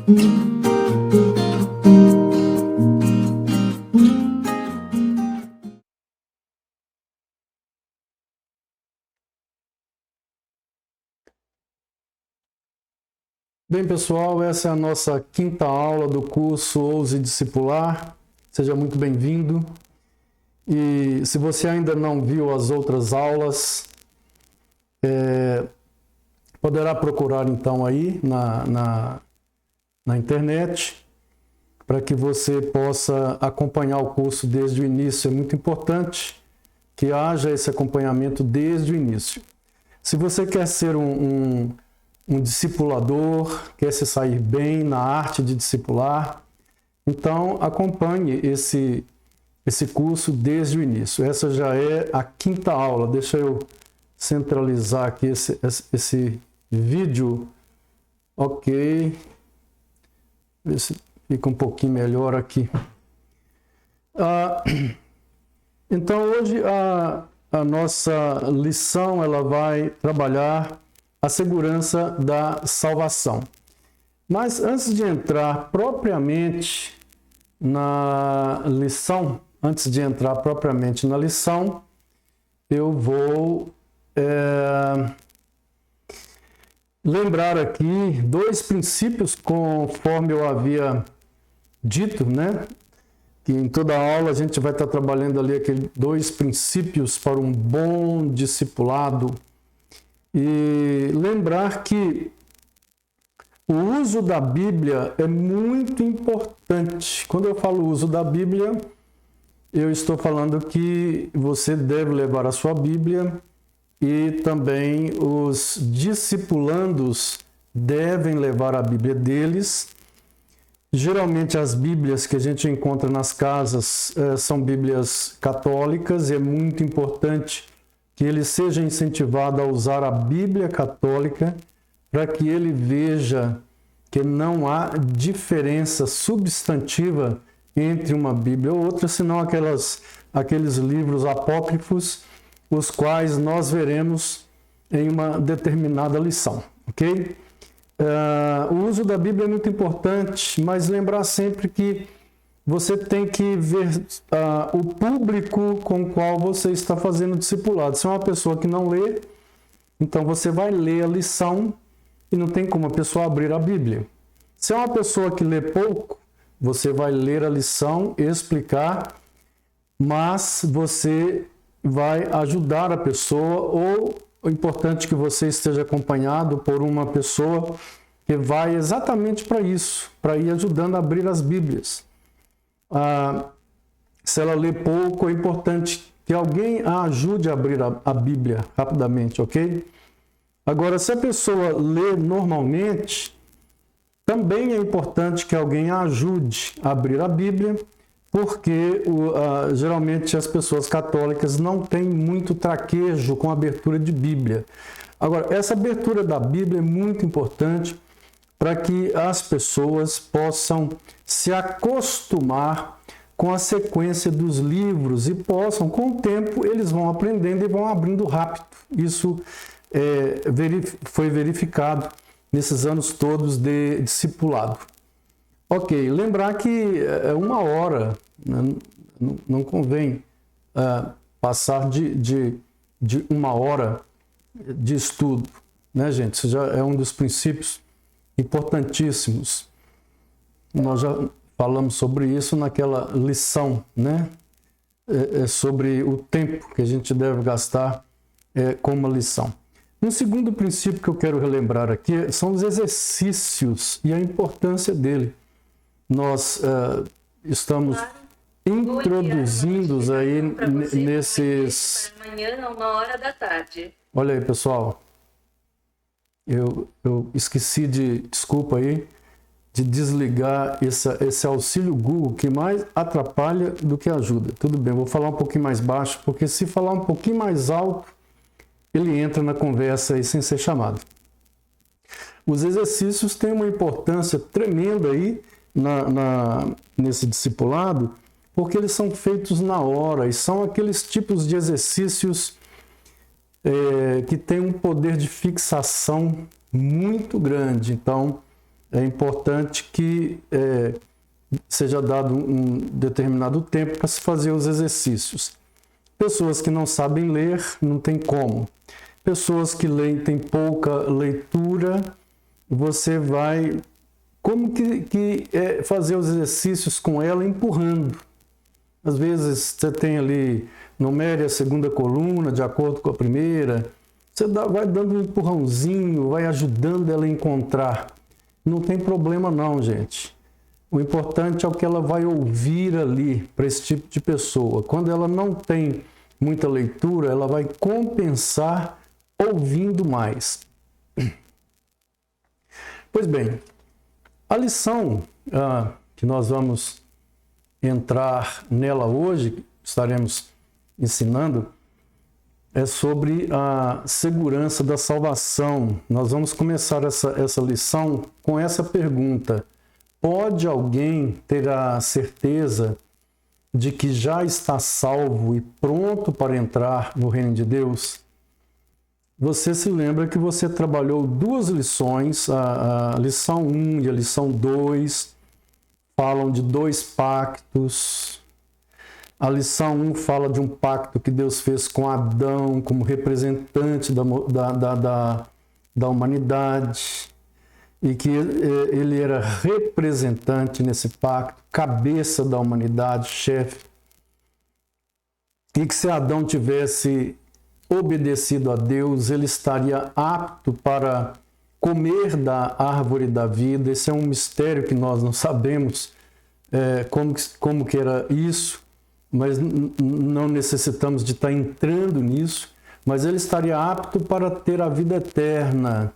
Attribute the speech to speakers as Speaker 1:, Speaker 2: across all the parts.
Speaker 1: Bem, pessoal, essa é a nossa quinta aula do curso Ouse Discipular. Seja muito bem-vindo. E se você ainda não viu as outras aulas, poderá procurar então aí na internet para que você possa acompanhar o curso desde o início. É muito importante que haja esse acompanhamento desde o início. Se você quer ser um discipulador, quer se sair bem na arte de discipular, então acompanhe esse curso desde o início. Essa já é a quinta aula. Deixa eu centralizar aqui esse vídeo. Ok. Ver se fica um pouquinho melhor aqui. Então hoje a nossa lição ela vai trabalhar a segurança da salvação. Mas antes de entrar propriamente na lição, eu vou lembrar aqui dois princípios, conforme eu havia dito, né? Que em toda aula a gente vai estar trabalhando ali aqueles dois princípios para um bom discipulado. E lembrar que o uso da Bíblia é muito importante. Quando eu falo uso da Bíblia, eu estou falando que você deve levar a sua Bíblia e também os discipulandos devem levar a Bíblia deles. Geralmente as Bíblias que a gente encontra nas casas são Bíblias católicas e é muito importante que ele seja incentivado a usar a Bíblia católica para que ele veja que não há diferença substantiva entre uma Bíblia ou outra, senão aqueles livros apócrifos, os quais nós veremos em uma determinada lição, ok? O uso da Bíblia é muito importante, mas lembrar sempre que você tem que ver o público com o qual você está fazendo o discipulado. Se é uma pessoa que não lê, então você vai ler a lição e não tem como a pessoa abrir a Bíblia. Se é uma pessoa que lê pouco, você vai ler a lição, explicar, mas você vai ajudar a pessoa, ou o importante é que você esteja acompanhado por uma pessoa que vai exatamente para isso, para ir ajudando a abrir as Bíblias. Se ela lê pouco, é importante que alguém a ajude a abrir a Bíblia rapidamente, ok? Agora, se a pessoa lê normalmente, também é importante que alguém a ajude a abrir a Bíblia, porque geralmente as pessoas católicas não têm muito traquejo com a abertura de Bíblia. Agora, essa abertura da Bíblia é muito importante para que as pessoas possam se acostumar com a sequência dos livros e possam, com o tempo, eles vão aprendendo e vão abrindo rápido. Isso foi verificado nesses anos todos de discipulado. Ok, lembrar que é uma hora, né? Não convém passar de uma hora de estudo, né, gente? Isso já é um dos princípios importantíssimos. Nós já falamos sobre isso naquela lição, né? Sobre o tempo que a gente deve gastar com uma lição. Um segundo princípio que eu quero relembrar aqui são os exercícios e a importância dele. Nós estamos introduzindo aí nesses...
Speaker 2: Amanhã, 13h.
Speaker 1: Olha aí, pessoal. Eu esqueci desculpa aí, de desligar esse auxílio Google que mais atrapalha do que ajuda. Tudo bem, vou falar um pouquinho mais baixo, porque se falar um pouquinho mais alto, ele entra na conversa aí sem ser chamado. Os exercícios têm uma importância tremenda aí nesse discipulado, porque eles são feitos na hora e são aqueles tipos de exercícios que têm um poder de fixação muito grande. Então, é importante que seja dado um determinado tempo para se fazer os exercícios. Pessoas que não sabem ler, não tem como. Pessoas que leem, têm pouca leitura, você vai fazer os exercícios com ela empurrando. Às vezes você tem ali, numere a segunda coluna de acordo com a primeira, você vai dando um empurrãozinho, vai ajudando ela a encontrar. Não tem problema não, gente. O importante é o que ela vai ouvir ali para esse tipo de pessoa. Quando ela não tem muita leitura, ela vai compensar ouvindo mais. Pois bem, a lição que nós vamos entrar nela hoje, estaremos ensinando, é sobre a segurança da salvação. Nós vamos começar essa lição com essa pergunta: pode alguém ter a certeza de que já está salvo e pronto para entrar no reino de Deus? Você se lembra que você trabalhou duas lições, a lição 1 e a lição 2, falam de dois pactos. A lição 1 fala de um pacto que Deus fez com Adão como representante da humanidade, e que ele era representante nesse pacto, cabeça da humanidade, chefe, e que se Adão tivesse obedecido a Deus, ele estaria apto para comer da árvore da vida. Esse é um mistério que nós não sabemos como que era isso, mas não necessitamos de estar entrando nisso, mas ele estaria apto para ter a vida eterna.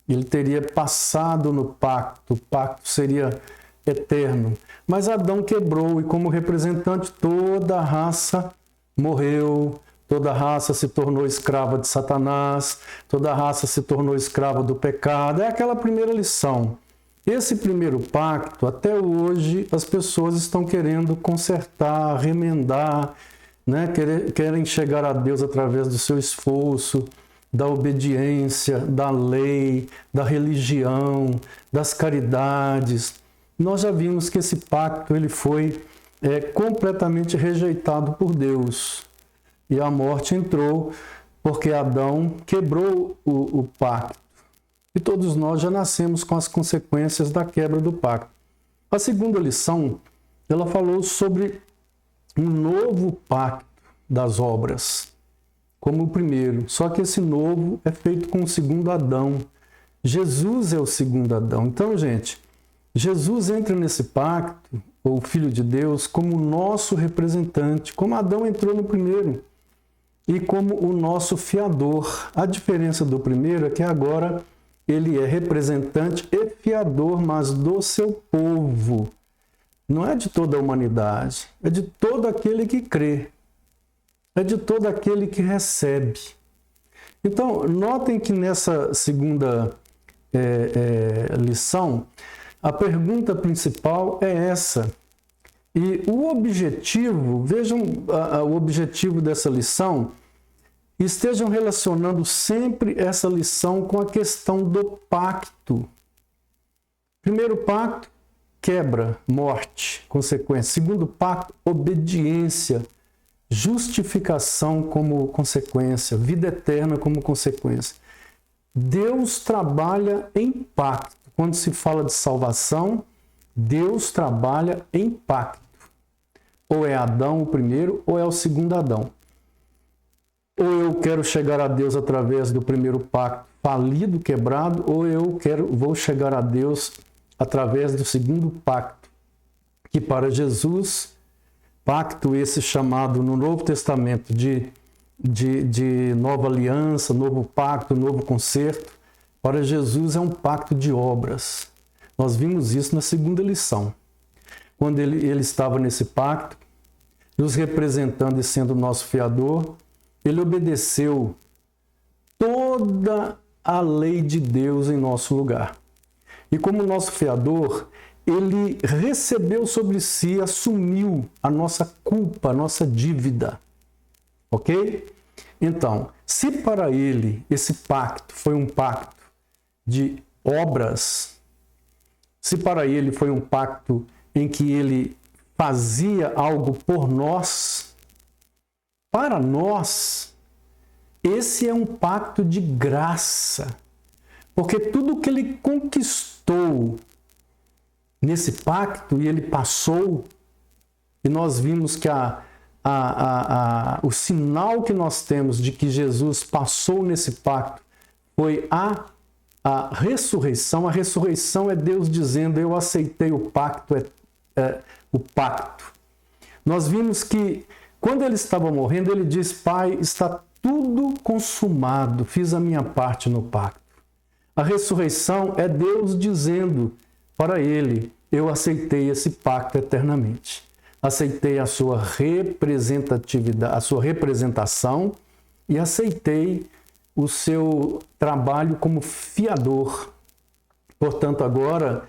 Speaker 1: Ele teria passado no pacto, o pacto seria eterno. Mas Adão quebrou e, como representante, toda a raça morreu, toda a raça se tornou escrava de Satanás, toda a raça se tornou escrava do pecado. É aquela primeira lição. Esse primeiro pacto, até hoje, as pessoas estão querendo consertar, remendar, né? Querem chegar a Deus através do seu esforço, da obediência, da lei, da religião, das caridades. Nós já vimos que esse pacto ele foi completamente rejeitado por Deus. E a morte entrou porque Adão quebrou o pacto. E todos nós já nascemos com as consequências da quebra do pacto. A segunda lição, ela falou sobre um novo pacto das obras, como o primeiro. Só que esse novo é feito com o segundo Adão. Jesus é o segundo Adão. Então, gente, Jesus entra nesse pacto, ou Filho de Deus, como nosso representante, como Adão entrou no primeiro, e como o nosso fiador. A diferença do primeiro é que agora ele é representante e fiador, mas do seu povo. Não é de toda a humanidade, é de todo aquele que crê. É de todo aquele que recebe. Então, notem que nessa segunda lição, a pergunta principal é essa. E o objetivo, vejam o objetivo dessa lição, estejam relacionando sempre essa lição com a questão do pacto. Primeiro pacto, quebra, morte, consequência. Segundo pacto, obediência, justificação como consequência, vida eterna como consequência. Deus trabalha em pacto. Quando se fala de salvação, Deus trabalha em pacto. Ou é Adão o primeiro, ou é o segundo Adão. Ou eu quero chegar a Deus através do primeiro pacto falido, quebrado, ou eu vou chegar a Deus através do segundo pacto, que para Jesus, pacto esse chamado no Novo Testamento de nova aliança, novo pacto, novo concerto, para Jesus é um pacto de obras. Nós vimos isso na segunda lição. Quando ele estava nesse pacto, nos representando e sendo nosso fiador, ele obedeceu toda a lei de Deus em nosso lugar. E como nosso fiador, ele recebeu sobre si, assumiu a nossa culpa, a nossa dívida. Ok? Então, se para ele esse pacto foi um pacto de obras, se para ele foi um pacto em que ele fazia algo por nós, para nós, esse é um pacto de graça. Porque tudo que ele conquistou nesse pacto, e ele passou, e nós vimos que o sinal que nós temos de que Jesus passou nesse pacto foi a ressurreição. A ressurreição é Deus dizendo: eu aceitei o pacto, o pacto. Nós vimos que quando ele estava morrendo, ele diz: Pai, está tudo consumado, fiz a minha parte no pacto. A ressurreição é Deus dizendo para ele: eu aceitei esse pacto eternamente. Aceitei a sua representatividade, a sua representação, e aceitei o seu trabalho como fiador. Portanto, agora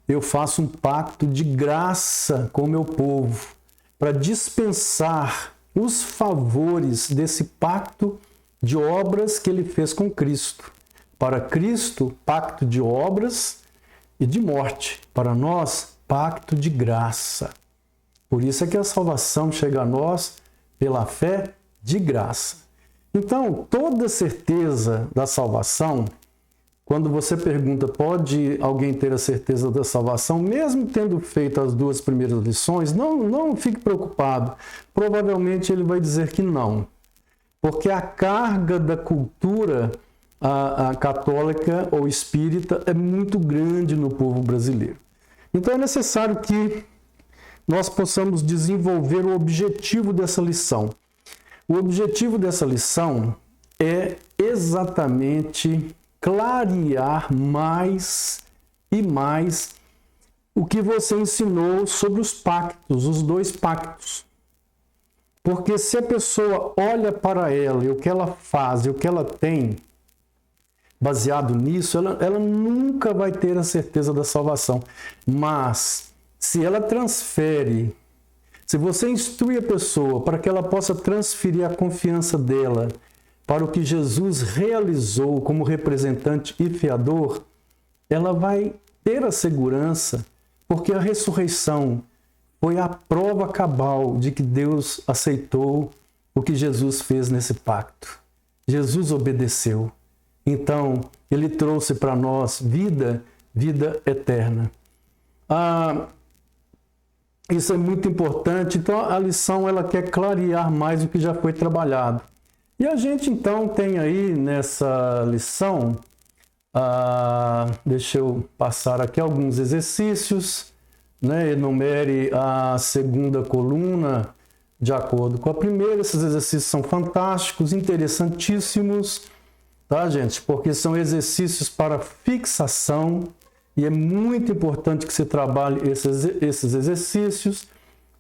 Speaker 1: eu faço um pacto de graça com o meu povo para dispensar os favores desse pacto de obras que ele fez com Cristo. Para Cristo, pacto de obras e de morte. Para nós, pacto de graça. Por isso é que a salvação chega a nós pela fé de graça. Então, toda certeza da salvação, quando você pergunta, pode alguém ter a certeza da salvação, mesmo tendo feito as 2 primeiras lições, não fique preocupado. Provavelmente ele vai dizer que não. Porque a carga da cultura a católica ou espírita é muito grande no povo brasileiro. Então é necessário que nós possamos desenvolver o objetivo dessa lição. O objetivo dessa lição é exatamente clarear mais e mais o que você ensinou sobre os pactos, os 2 pactos. Porque se a pessoa olha para ela e o que ela faz e o que ela tem, baseado nisso, ela nunca vai ter a certeza da salvação. Mas, se ela transfere, se você instrui a pessoa para que ela possa transferir a confiança dela para o que Jesus realizou como representante e fiador, ela vai ter a segurança, porque a ressurreição foi a prova cabal de que Deus aceitou o que Jesus fez nesse pacto. Jesus obedeceu. Então, ele trouxe para nós vida eterna. Isso é muito importante. Então, a lição ela quer clarear mais o que já foi trabalhado. E a gente, então, tem aí nessa lição, deixa eu passar aqui alguns exercícios, né? Enumere a 2ª coluna de acordo com a primeira. Esses exercícios são fantásticos, interessantíssimos, tá, gente? Porque são exercícios para fixação e é muito importante que você trabalhe esses exercícios.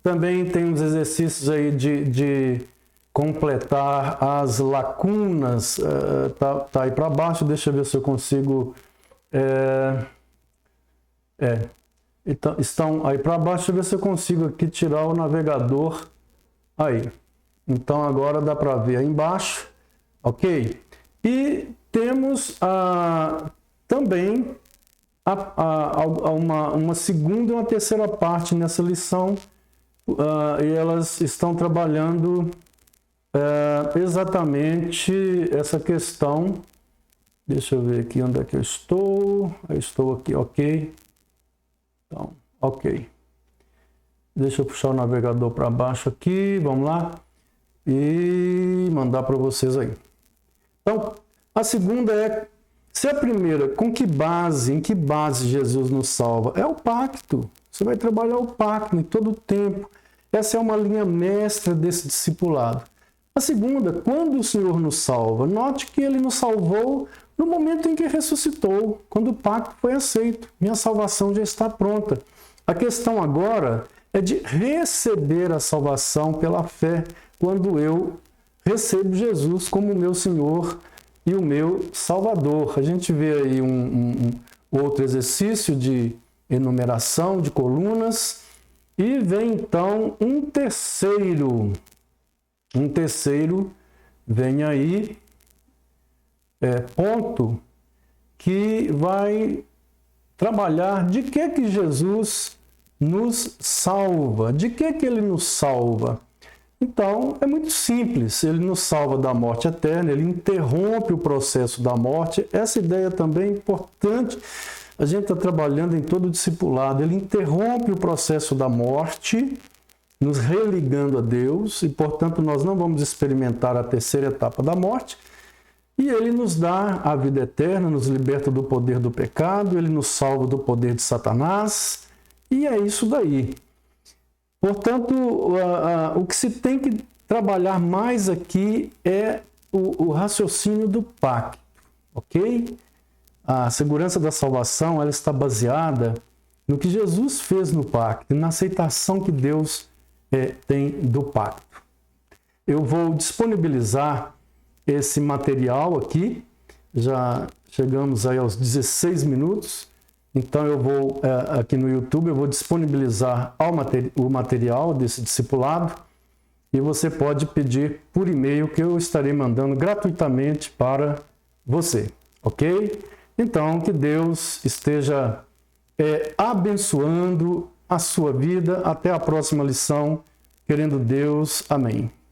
Speaker 1: Também tem uns exercícios aí de completar as lacunas, tá aí para baixo. Deixa eu ver se eu consigo. Então, estão aí para baixo. Deixa eu ver se eu consigo aqui tirar o navegador. Aí. Então agora dá para ver aí embaixo, ok? E temos também uma segunda e uma terceira parte nessa lição, e elas estão trabalhando exatamente essa questão. Deixa eu ver aqui onde é que eu estou. Eu estou aqui, ok. Então, ok. Deixa eu puxar o navegador para baixo aqui, vamos lá, e mandar para vocês aí. Então, a segunda é, se a primeira, em que base Jesus nos salva? É o pacto. Você vai trabalhar o pacto em todo o tempo. Essa é uma linha mestra desse discipulado. A segunda, quando o Senhor nos salva? Note que ele nos salvou no momento em que ressuscitou, quando o pacto foi aceito. Minha salvação já está pronta. A questão agora é de receber a salvação pela fé, quando eu recebo Jesus como meu Senhor e o meu Salvador. A gente vê aí um outro exercício de enumeração de colunas, e vem então um terceiro vem aí, ponto, que vai trabalhar de que Jesus nos salva. De que ele nos salva? Então, é muito simples. Ele nos salva da morte eterna, ele interrompe o processo da morte. Essa ideia também é importante. A gente está trabalhando em todo o discipulado. Ele interrompe o processo da morte, nos religando a Deus, e, portanto, nós não vamos experimentar a terceira etapa da morte. E ele nos dá a vida eterna, nos liberta do poder do pecado, ele nos salva do poder de Satanás, e é isso daí. Portanto, o que se tem que trabalhar mais aqui é o raciocínio do pacto, ok? A segurança da salvação, ela está baseada no que Jesus fez no pacto, na aceitação que Deus tem do pacto. Eu vou disponibilizar esse material aqui, já chegamos aí aos 16 minutos, então eu vou, aqui no YouTube, eu vou disponibilizar o material desse discipulado e você pode pedir por e-mail que eu estarei mandando gratuitamente para você, ok? Então, que Deus esteja abençoando a sua vida. Até a próxima lição, querendo Deus. Amém.